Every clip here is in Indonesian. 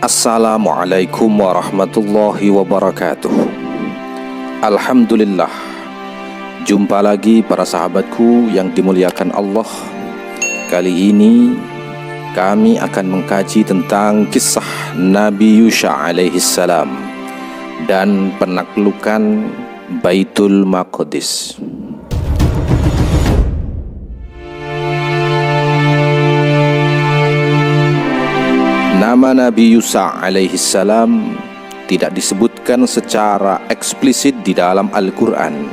Assalamualaikum warahmatullahi wabarakatuh. Alhamdulillah, jumpa lagi para sahabatku yang dimuliakan Allah. Kali ini kami akan mengkaji tentang kisah Nabi Yusha alaihissalam dan penaklukan Baitul Maqdis. Nama Nabi Yusha alaihissalam tidak disebutkan secara eksplisit di dalam Al-Quran.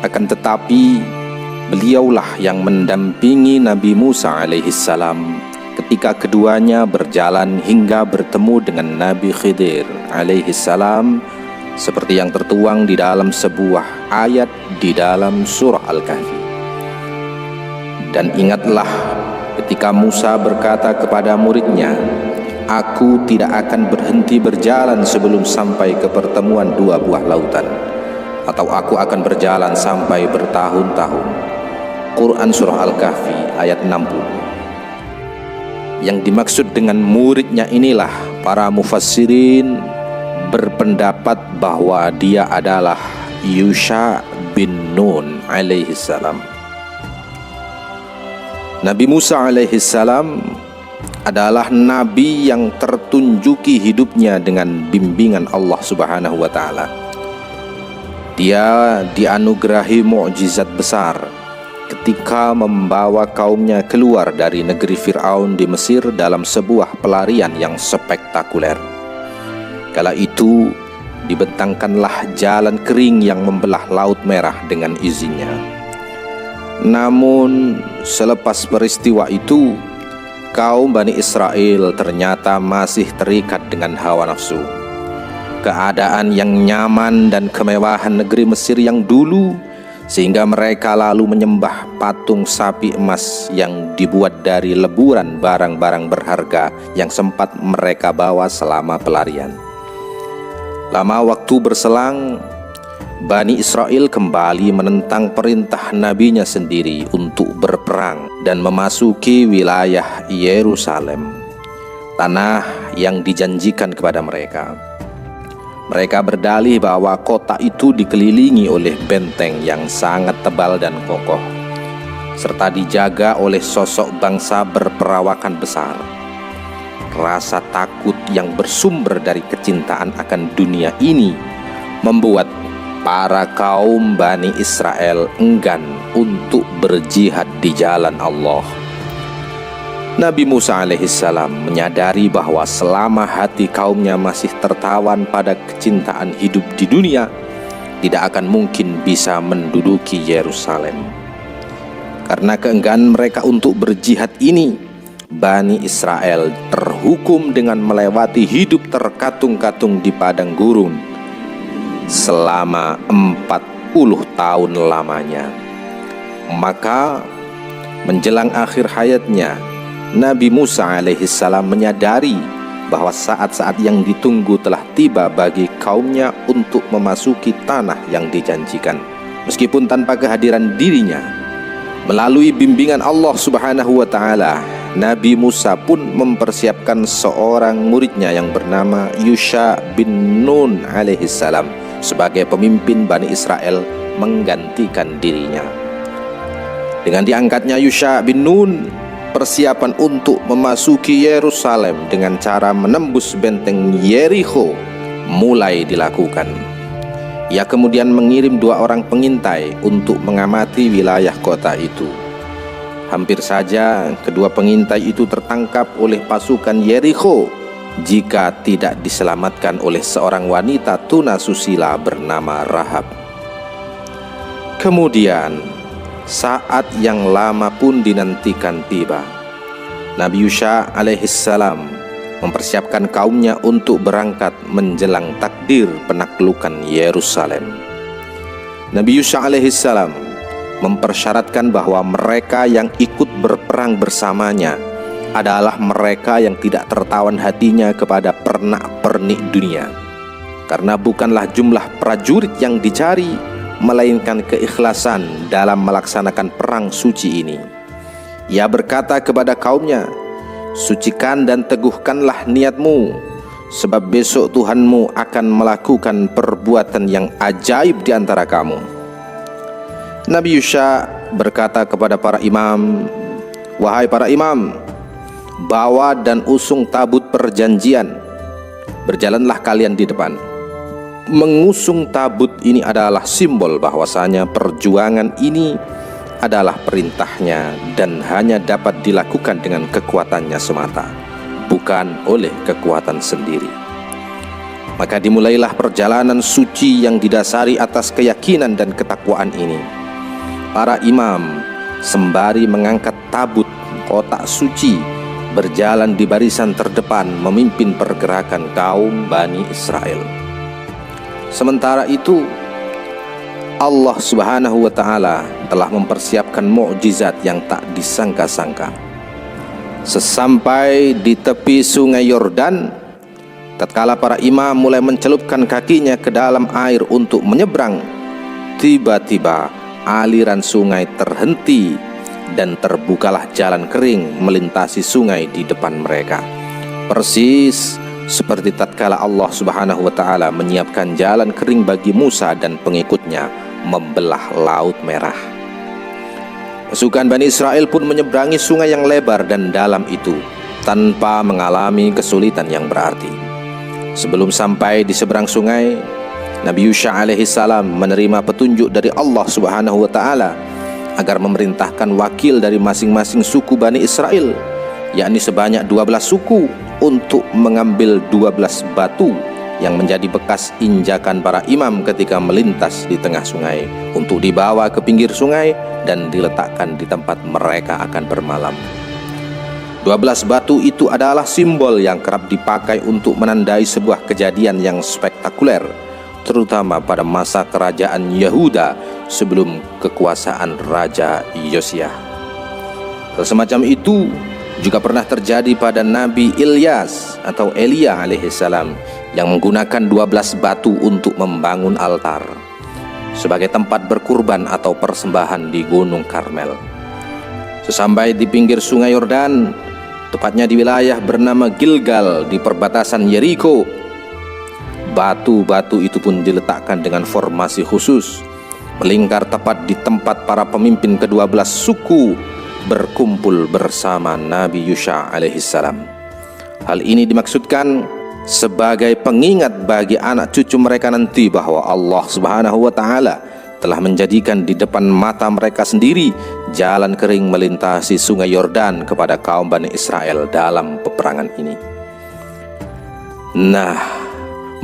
Akan tetapi, beliaulah yang mendampingi Nabi Musa alaihissalam ketika keduanya berjalan hingga bertemu dengan Nabi Khidir alaihissalam, seperti yang tertuang di dalam sebuah ayat di dalam surah Al-Kahfi. Dan ingatlah ketika Musa berkata kepada muridnya, "Aku tidak akan berhenti berjalan sebelum sampai ke pertemuan dua buah lautan, atau aku akan berjalan sampai bertahun-tahun." Quran Surah Al-Kahfi ayat 60. Yang dimaksud dengan muridnya inilah para mufassirin berpendapat bahwa dia adalah Yusha bin Nun alaihissalam. Nabi Musa alaihissalam adalah nabi yang tertunjuki hidupnya dengan bimbingan Allah Subhanahu wa taala. Dia dianugerahi mukjizat besar ketika membawa kaumnya keluar dari negeri Fir'aun di Mesir dalam sebuah pelarian yang spektakuler. Kala itu dibentangkanlah jalan kering yang membelah Laut Merah dengan izinnya. Namun selepas peristiwa itu, kaum Bani Israel ternyata masih terikat dengan hawa nafsu. Keadaan yang nyaman dan kemewahan negeri Mesir yang dulu, sehingga mereka lalu menyembah patung sapi emas yang dibuat dari leburan barang-barang berharga yang sempat mereka bawa selama pelarian. Lama waktu berselang, Bani Israel kembali menentang perintah nabinya sendiri untuk berperang dan memasuki wilayah Yerusalem, tanah yang dijanjikan kepada mereka. Mereka berdalih bahwa kota itu dikelilingi oleh benteng yang sangat tebal dan kokoh, serta dijaga oleh sosok bangsa berperawakan besar. Rasa takut yang bersumber dari kecintaan akan dunia ini membuat para kaum Bani Israel enggan untuk berjihad di jalan Allah. Nabi Musa alaihissalam menyadari bahwa selama hati kaumnya masih tertawan pada kecintaan hidup di dunia, tidak akan mungkin bisa menduduki Yerusalem. Karena keengganan mereka untuk berjihad ini, Bani Israel terhukum dengan melewati hidup terkatung-katung di padang gurun selama 40 tahun lamanya. Maka menjelang akhir hayatnya, Nabi Musa alaihissalam menyadari bahwa saat-saat yang ditunggu telah tiba bagi kaumnya untuk memasuki tanah yang dijanjikan, meskipun tanpa kehadiran dirinya. Melalui bimbingan Allah Subhanahu wa taala, Nabi Musa pun mempersiapkan seorang muridnya yang bernama Yusha bin Nun alaihissalam sebagai pemimpin Bani Israel menggantikan dirinya. Dengan diangkatnya Yusha bin Nun, persiapan untuk memasuki Yerusalem dengan cara menembus benteng Yerikho mulai dilakukan. Ia kemudian mengirim 2 orang pengintai untuk mengamati wilayah kota itu. Hampir saja kedua pengintai itu tertangkap oleh pasukan Yerikho jika tidak diselamatkan oleh seorang wanita tunasusila bernama Rahab. Kemudian saat yang lama pun dinantikan tiba. Nabi Yusha alaihissalam mempersiapkan kaumnya untuk berangkat menjelang takdir penaklukan Yerusalem. Nabi Yusha alaihissalam mempersyaratkan bahwa mereka yang ikut berperang bersamanya adalah mereka yang tidak tertawan hatinya kepada pernak-pernik dunia, karena bukanlah jumlah prajurit yang dicari, melainkan keikhlasan dalam melaksanakan perang suci ini. Ia berkata kepada kaumnya, sucikan dan teguhkanlah niatmu, sebab besok Tuhanmu akan melakukan perbuatan yang ajaib di antara kamu. Nabi Yusha berkata kepada para imam, "Wahai para imam, bawa dan usung tabut perjanjian. Berjalanlah kalian di depan." Mengusung tabut ini adalah simbol bahwasanya perjuangan ini adalah perintahnya dan hanya dapat dilakukan dengan kekuatannya semata, bukan oleh kekuatan sendiri. Maka dimulailah perjalanan suci yang didasari atas keyakinan dan ketakwaan ini. Para imam sembari mengangkat tabut kotak suci berjalan di barisan terdepan memimpin pergerakan kaum Bani Israel. Sementara itu Allah Subhanahu wa Ta'ala telah mempersiapkan mukjizat yang tak disangka-sangka. Sesampai di tepi sungai Yordan, tatkala para imam mulai mencelupkan kakinya ke dalam air untuk menyeberang, tiba-tiba aliran sungai terhenti dan terbukalah jalan kering melintasi sungai di depan mereka. Persis seperti tatkala Allah Subhanahu wa Ta'ala menyiapkan jalan kering bagi Musa dan pengikutnya membelah Laut Merah. Pasukan Bani Israel pun menyeberangi sungai yang lebar dan dalam itu tanpa mengalami kesulitan yang berarti. Sebelum sampai di seberang sungai, Nabi Yusha alaihi salam menerima petunjuk dari Allah Subhanahu wa Ta'ala agar memerintahkan wakil dari masing-masing suku Bani Israel, yakni sebanyak 12 suku, untuk mengambil 12 batu yang menjadi bekas injakan para imam ketika melintas di tengah sungai untuk dibawa ke pinggir sungai dan diletakkan di tempat mereka akan bermalam. 12 batu itu adalah simbol yang kerap dipakai untuk menandai sebuah kejadian yang spektakuler, terutama pada masa kerajaan Yehuda sebelum kekuasaan Raja Yosiah. Hal semacam itu juga pernah terjadi pada Nabi Ilyas atau Elia alaihissalam yang menggunakan 12 batu untuk membangun altar sebagai tempat berkurban atau persembahan di Gunung Karmel. Sesampai di pinggir sungai Yordan, tepatnya di wilayah bernama Gilgal di perbatasan Yeriko, batu-batu itu pun diletakkan dengan formasi khusus, melingkar tepat di tempat para pemimpin ke-12 suku berkumpul bersama Nabi Yusha alaihissalam. Hal ini dimaksudkan sebagai pengingat bagi anak cucu mereka nanti bahwa Allah Subhanahu wa Ta'ala telah menjadikan di depan mata mereka sendiri jalan kering melintasi sungai Yordan kepada kaum Bani Israel dalam peperangan ini. Nah,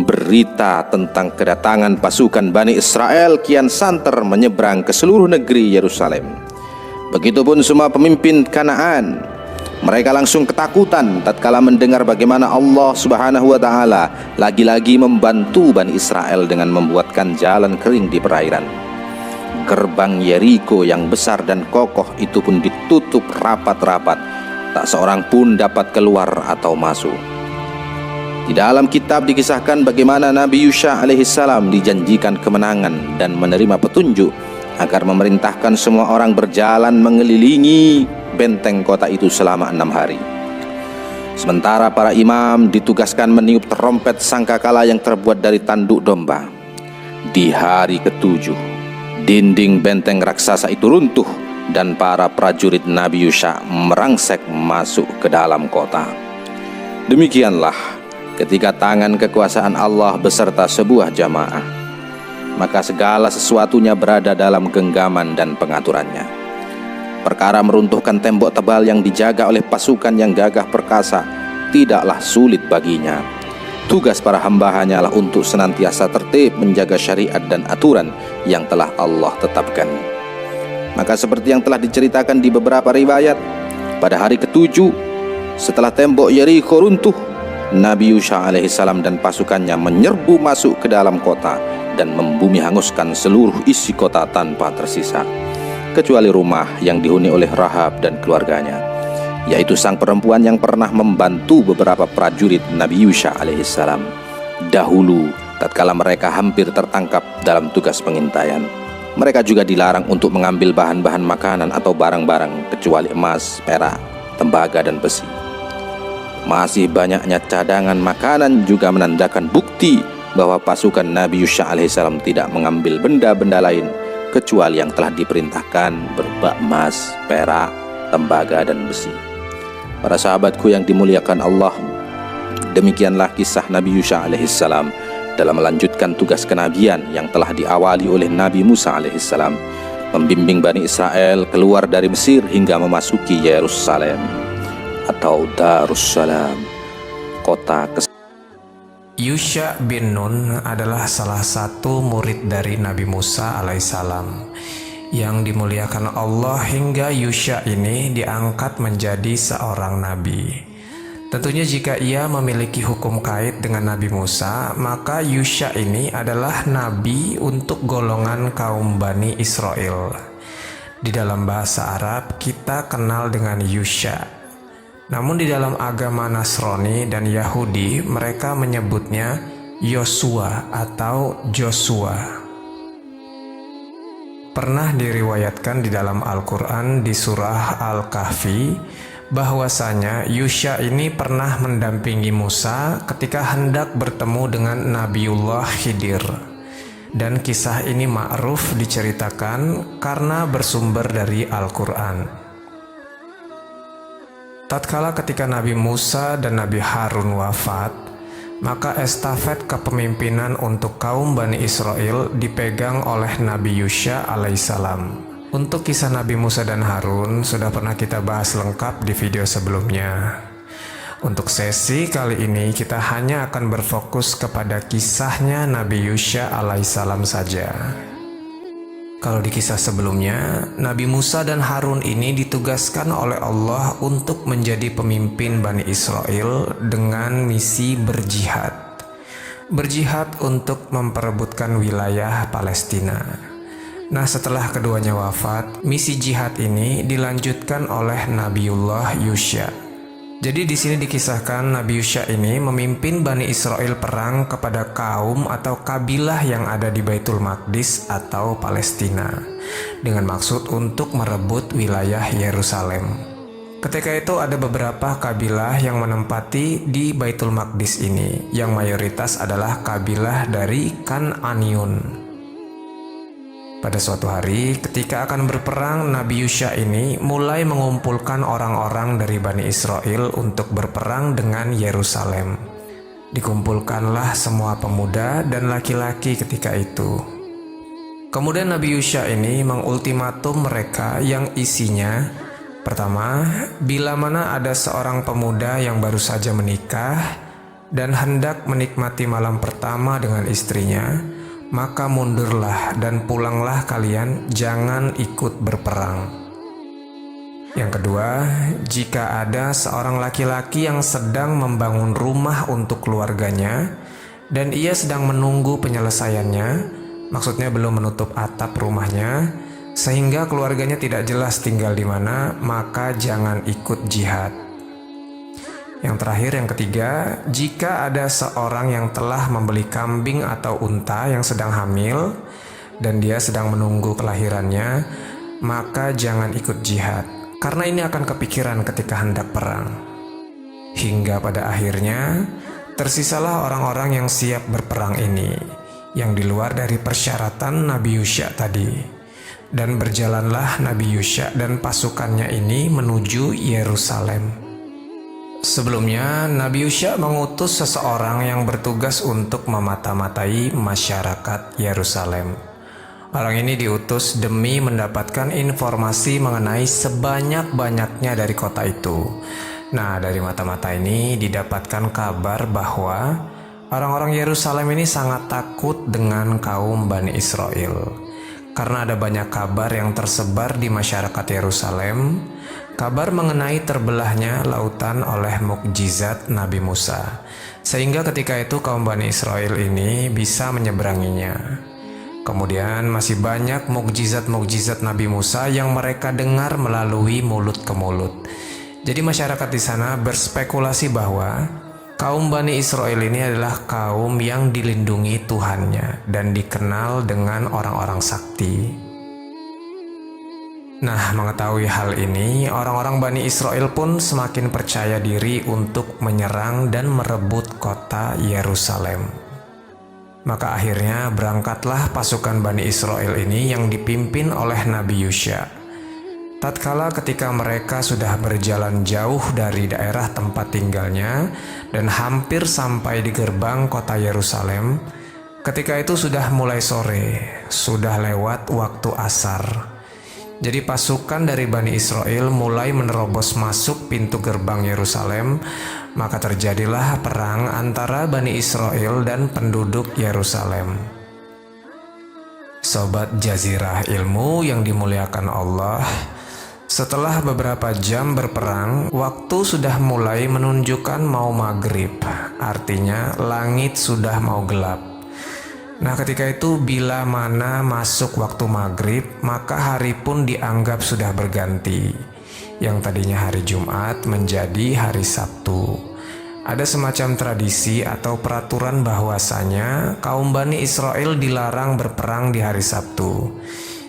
berita tentang kedatangan pasukan Bani Israel kian santer menyeberang ke seluruh negeri Yerusalem. Begitupun semua pemimpin Kanaan. Mereka langsung ketakutan tatkala mendengar bagaimana Allah Subhanahu wa Ta'ala lagi-lagi membantu Bani Israel dengan membuatkan jalan kering di perairan. Gerbang Yeriko yang besar dan kokoh itu pun ditutup rapat-rapat, tak seorang pun dapat keluar atau masuk. Di dalam kitab dikisahkan bagaimana Nabi Yusha alaihissalam dijanjikan kemenangan dan menerima petunjuk agar memerintahkan semua orang berjalan mengelilingi benteng kota itu selama 6 hari. Sementara para imam ditugaskan meniup terompet sangkakala yang terbuat dari tanduk domba. Di hari ke-7, dinding benteng raksasa itu runtuh dan para prajurit Nabi Yusha merangsek masuk ke dalam kota. Demikianlah ketika tangan kekuasaan Allah beserta sebuah jamaah, maka segala sesuatunya berada dalam genggaman dan pengaturannya. Perkara meruntuhkan tembok tebal yang dijaga oleh pasukan yang gagah perkasa tidaklah sulit baginya. Tugas para hamba hanyalah untuk senantiasa tertib menjaga syariat dan aturan yang telah Allah tetapkan. Maka seperti yang telah diceritakan di beberapa riwayat, pada hari ke-7 setelah tembok Yeriko runtuh, Nabi Yusha alaihissalam dan pasukannya menyerbu masuk ke dalam kota dan membumi hanguskan seluruh isi kota tanpa tersisa, kecuali rumah yang dihuni oleh Rahab dan keluarganya, yaitu sang perempuan yang pernah membantu beberapa prajurit Nabi Yusha alaihissalam dahulu tatkala mereka hampir tertangkap dalam tugas pengintaian. Mereka juga dilarang untuk mengambil bahan-bahan makanan atau barang-barang kecuali emas, perak, tembaga, dan besi. Masih banyaknya cadangan makanan juga menandakan bukti bahwa pasukan Nabi Yusha alaihissalam tidak mengambil benda-benda lain kecuali yang telah diperintahkan berupa emas, perak, tembaga, dan besi. Para sahabatku yang dimuliakan Allah, demikianlah kisah Nabi Yusha alaihissalam dalam melanjutkan tugas kenabian yang telah diawali oleh Nabi Musa alaihissalam, membimbing Bani Israel keluar dari Mesir hingga memasuki Yerusalem atau Darussalam, kota Yusha bin Nun adalah salah satu murid dari Nabi Musa alaihissalam yang dimuliakan Allah hingga Yusha ini diangkat menjadi seorang nabi. Tentunya jika ia memiliki hukum kait dengan Nabi Musa, maka Yusha ini adalah nabi untuk golongan kaum Bani Israel. Di dalam bahasa Arab kita kenal dengan Yusha. Namun di dalam agama Nasrani dan Yahudi mereka menyebutnya Yosua atau Joshua. Pernah diriwayatkan di dalam Al-Quran di surah Al-Kahfi bahwasanya Yusha ini pernah mendampingi Musa ketika hendak bertemu dengan Nabiullah Khidir. Dan kisah ini ma'ruf diceritakan karena bersumber dari Al-Quran. Tatkala ketika Nabi Musa dan Nabi Harun wafat, maka estafet kepemimpinan untuk kaum Bani Israel dipegang oleh Nabi Yusha alaihissalam. Untuk kisah Nabi Musa dan Harun sudah pernah kita bahas lengkap di video sebelumnya. Untuk sesi kali ini kita hanya akan berfokus kepada kisahnya Nabi Yusha alaihissalam saja. Kalau di kisah sebelumnya, Nabi Musa dan Harun ini ditugaskan oleh Allah untuk menjadi pemimpin Bani Israel dengan misi berjihad. Berjihad untuk memperebutkan wilayah Palestina. Nah, setelah keduanya wafat, misi jihad ini dilanjutkan oleh Nabiullah Yusha. Jadi di sini dikisahkan Nabi Yusha ini memimpin Bani Israel perang kepada kaum atau kabilah yang ada di Baitul Maqdis atau Palestina dengan maksud untuk merebut wilayah Yerusalem. Ketika itu ada beberapa kabilah yang menempati di Baitul Maqdis ini, yang mayoritas adalah kabilah dari Kan'aniyun. Pada suatu hari, ketika akan berperang, Nabi Yusha ini mulai mengumpulkan orang-orang dari Bani Israel untuk berperang dengan Yerusalem. Dikumpulkanlah semua pemuda dan laki-laki ketika itu. Kemudian Nabi Yusha ini mengultimatum mereka yang isinya, pertama, bila mana ada seorang pemuda yang baru saja menikah dan hendak menikmati malam pertama dengan istrinya, maka mundurlah dan pulanglah kalian, jangan ikut berperang. Yang kedua, jika ada seorang laki-laki yang sedang membangun rumah untuk keluarganya dan ia sedang menunggu penyelesaiannya, maksudnya belum menutup atap rumahnya, sehingga keluarganya tidak jelas tinggal di mana, maka jangan ikut jihad. Yang terakhir, yang ketiga, jika ada seorang yang telah membeli kambing atau unta yang sedang hamil dan dia sedang menunggu kelahirannya, maka jangan ikut jihad, karena ini akan kepikiran ketika hendak perang. Hingga pada akhirnya, tersisalah orang-orang yang siap berperang ini, yang di luar dari persyaratan Nabi Yusha tadi. Dan berjalanlah Nabi Yusha dan pasukannya ini menuju Yerusalem. Sebelumnya, Nabi Yusha mengutus seseorang yang bertugas untuk memata-matai masyarakat Yerusalem. Orang ini diutus demi mendapatkan informasi mengenai sebanyak-banyaknya dari kota itu. Nah, dari mata-mata ini didapatkan kabar bahwa orang-orang Yerusalem ini sangat takut dengan kaum Bani Israel. Karena ada banyak kabar yang tersebar di masyarakat Yerusalem, kabar mengenai terbelahnya lautan oleh mukjizat Nabi Musa, sehingga ketika itu kaum Bani Israel ini bisa menyeberanginya. Kemudian masih banyak mukjizat-mukjizat Nabi Musa yang mereka dengar melalui mulut ke mulut. Jadi masyarakat di sana berspekulasi bahwa kaum Bani Israel ini adalah kaum yang dilindungi Tuhannya dan dikenal dengan orang-orang sakti. Nah, mengetahui hal ini, orang-orang Bani Israel pun semakin percaya diri untuk menyerang dan merebut kota Yerusalem. Maka akhirnya berangkatlah pasukan Bani Israel ini yang dipimpin oleh Nabi Yusya. Tatkala ketika mereka sudah berjalan jauh dari daerah tempat tinggalnya dan hampir sampai di gerbang kota Yerusalem, ketika itu sudah mulai sore, sudah lewat waktu asar. Jadi pasukan dari Bani Israel mulai menerobos masuk pintu gerbang Yerusalem, maka terjadilah perang antara Bani Israel dan penduduk Yerusalem. Sobat Jazirah Ilmu yang dimuliakan Allah, setelah beberapa jam berperang, waktu sudah mulai menunjukkan mau maghrib, artinya langit sudah mau gelap. Nah, ketika itu bila mana masuk waktu maghrib, maka hari pun dianggap sudah berganti. Yang tadinya hari Jumat menjadi hari Sabtu. Ada semacam tradisi atau peraturan bahwasanya kaum Bani Israel dilarang berperang di hari Sabtu.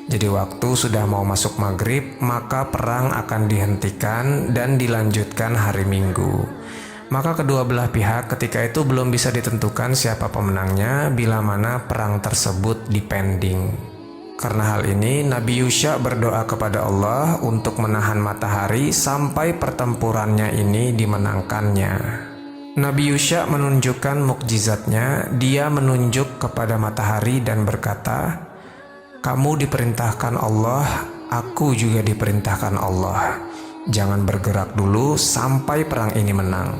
Jadi waktu sudah mau masuk maghrib, maka perang akan dihentikan dan dilanjutkan hari Minggu. Maka kedua belah pihak ketika itu belum bisa ditentukan siapa pemenangnya bila mana perang tersebut dipending. Karena hal ini, Nabi Yusya berdoa kepada Allah untuk menahan matahari sampai pertempurannya ini dimenangkannya. Nabi Yusya menunjukkan mukjizatnya. Dia menunjuk kepada matahari dan berkata, "Kamu diperintahkan Allah, aku juga diperintahkan Allah. Jangan bergerak dulu sampai perang ini menang."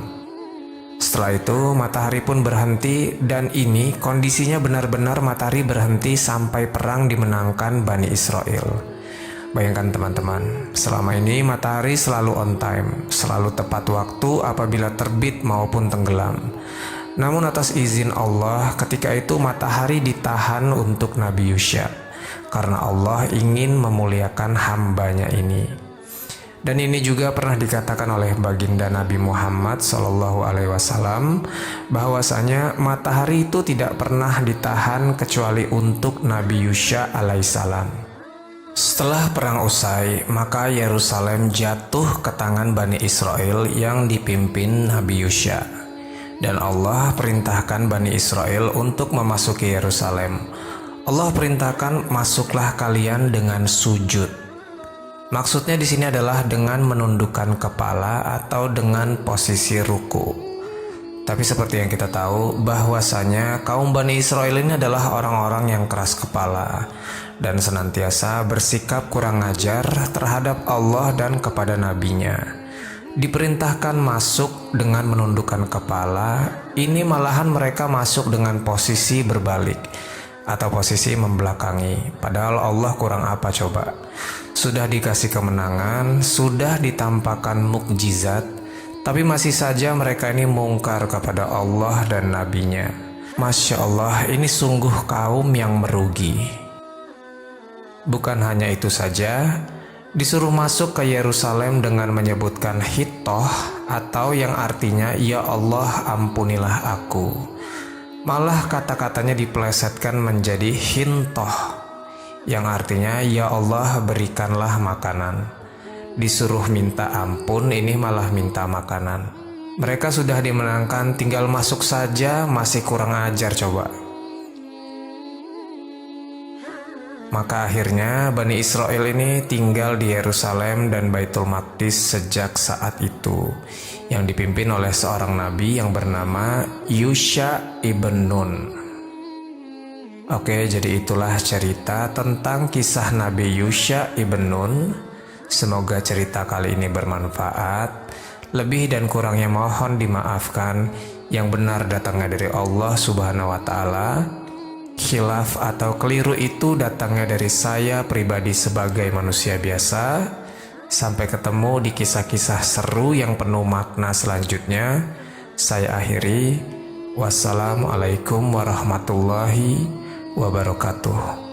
Setelah itu matahari pun berhenti, dan ini kondisinya benar-benar matahari berhenti sampai perang dimenangkan Bani Israel. Bayangkan teman-teman, selama ini matahari selalu on time, selalu tepat waktu apabila terbit maupun tenggelam. Namun atas izin Allah, ketika itu matahari ditahan untuk Nabi Yusya, karena Allah ingin memuliakan hambanya ini. Dan ini juga pernah dikatakan oleh baginda Nabi Muhammad SAW bahwasanya matahari itu tidak pernah ditahan kecuali untuk Nabi Yusya alaihissalam. Setelah perang usai, maka Yerusalem jatuh ke tangan Bani Israel yang dipimpin Nabi Yusya. Dan Allah perintahkan Bani Israel untuk memasuki Yerusalem. Allah perintahkan, "Masuklah kalian dengan sujud." Maksudnya di sini adalah dengan menundukkan kepala atau dengan posisi ruku. Tapi seperti yang kita tahu bahwasanya kaum Bani Israel ini adalah orang-orang yang keras kepala dan senantiasa bersikap kurang ajar terhadap Allah dan kepada nabinya. Diperintahkan masuk dengan menundukkan kepala, ini malahan mereka masuk dengan posisi berbalik atau posisi membelakangi. Padahal Allah kurang apa coba? Sudah dikasih kemenangan, sudah ditampakkan mukjizat, tapi masih saja mereka ini mungkar kepada Allah dan nabinya. Masya Allah, ini sungguh kaum yang merugi. Bukan hanya itu saja, disuruh masuk ke Yerusalem dengan menyebutkan Hittoh, atau yang artinya, "Ya Allah, ampunilah aku." Malah kata-katanya dipelesetkan menjadi Hintoh, yang artinya, "Ya Allah, berikanlah makanan." Disuruh minta ampun, ini malah minta makanan. Mereka sudah dimenangkan, tinggal masuk saja, masih kurang ajar coba. Maka akhirnya Bani Israel ini tinggal di Yerusalem dan Baitul Maqdis sejak saat itu, yang dipimpin oleh seorang nabi yang bernama Yusya ibn Nun. Oke, jadi itulah cerita tentang kisah Nabi Yusya ibn Nun. Semoga cerita kali ini bermanfaat. Lebih dan kurangnya mohon dimaafkan. Yang benar datangnya dari Allah Subhanahu wa Ta'ala. Khilaf atau keliru itu datangnya dari saya pribadi sebagai manusia biasa. Sampai ketemu di kisah-kisah seru yang penuh makna selanjutnya. Saya akhiri. Wassalamualaikum warahmatullahi wabarakatuh.